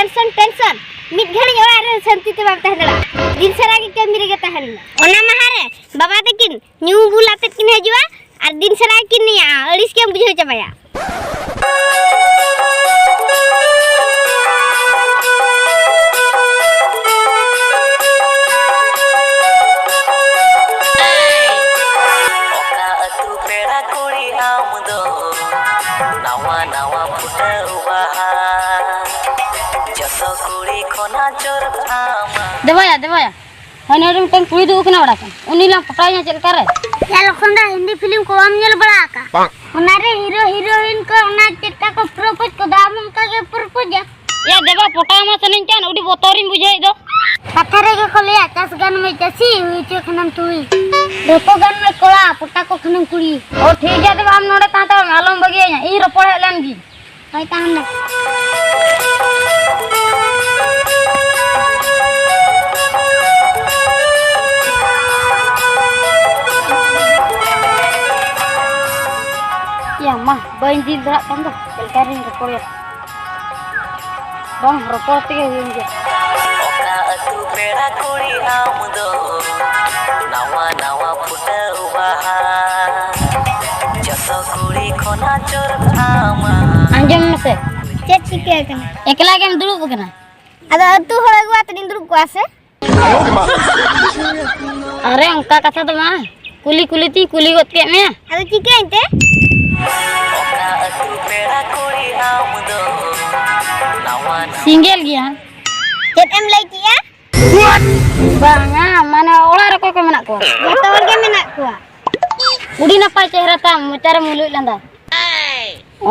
tension मिट घड़ी ओरा रे शांति ते बाप तहदड़ा दिन सारा के कमी रे तहन ओना महारे बाबा तकिन न्यू बुलाते किन हजुआ और दिन सारा किन निया अड़िस के बुझे चबाया ओका अतु पेड़ा कुड़ी आम दो नावा नावा फुटउ बहा जसो कुड़ी खोना चोर आमा देवाया हने रे मिटन कुड़ी दु कना बड़ा उनी ला पटाया चल करे या लखंडा हिंदी फिल्म को हम नेल बड़ा का ओना रे हीरो हीरोइन को ओना चिट्टा को प्रपोज को दाम का के प्रपोज या देवा पटाया मा सनिन चान उडी बोतरिन बुझाई दो कथा रे के खोले आकाश गान में चसी हुई छे खनम तुई देखो गान में कोला पटा को खनम कुड़ी ओ ठीक है देवा हम नोडे ता मालूम बगिया ई रपड़ हेलन जी होय ता हम या मा बइन दिन दरा तम दो चल करिन रपड़ बम रपड़ ते हुई जे ओका अतु पेड़ा कुड़ी आम दो नावा नावा फुटउ बहा जसो कुड़ी खोना चोर आमा अंजम में से चेक चिके कना एकला के दुड़ुब कना अदा तू हो गवा तदिन दुरुब को आसे अरे अंका कथा तो मा कुली कुली ती कुली गोत के में अदा चिके इते ओका अतु पेड़ा कुड़ी आम दो नावा सिंगल गया चेक एम लई किया बांगा माने ओला रे को मेना को जतो हर के मेना कुआ उडी नपाय चेहरा ता मोचारे मुलुई लंदा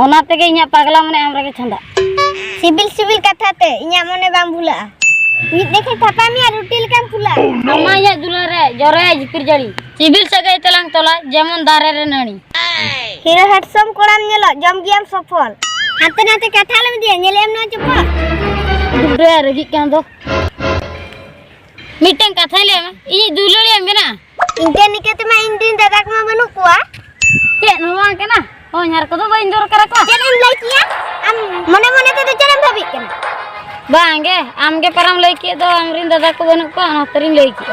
ओना तेगे इया पागला मने हमरा के छंदा सिबिल कथा ते इया मने बाम भूला नी देखे थापा मिया रोटी लेकन फुला अम्मा या दुला रे जरे जिपिर जड़ी सिबिल सगाई तलांग तोला जेमन दारे रे नणी हीरो हेडसम कोड़ाम नेलो जम गियाम सफल हाते नाते कथा लम दिया नेलेम ना चपा दुरे रगी कान दो मिटन कथा ले इ दुलड़ी मेना इनते निकेते मा इन दिन दादा को बनु कुआ के नवा केना ओ यार को दो बइन दर करा को चेम लई किया हम मने मने ते चरम भाबी केना बांगे आमगे परम लई के दो हमरिन दादा को बनु को हतरिन लई के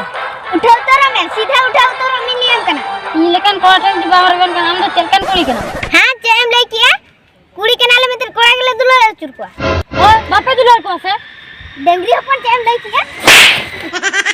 उठाओ तो में सीधा उठाओ तो मिनियम केना इ लेकन कोटन जी बाबर बन के हम तो चलकन कुड़ी केना हां चेम लई किया कुड़ी केना ले में कोड़ा गेले दुलो चुर कुआ ओ बापे दुलर को से डेंगरी अपन चेम लई किया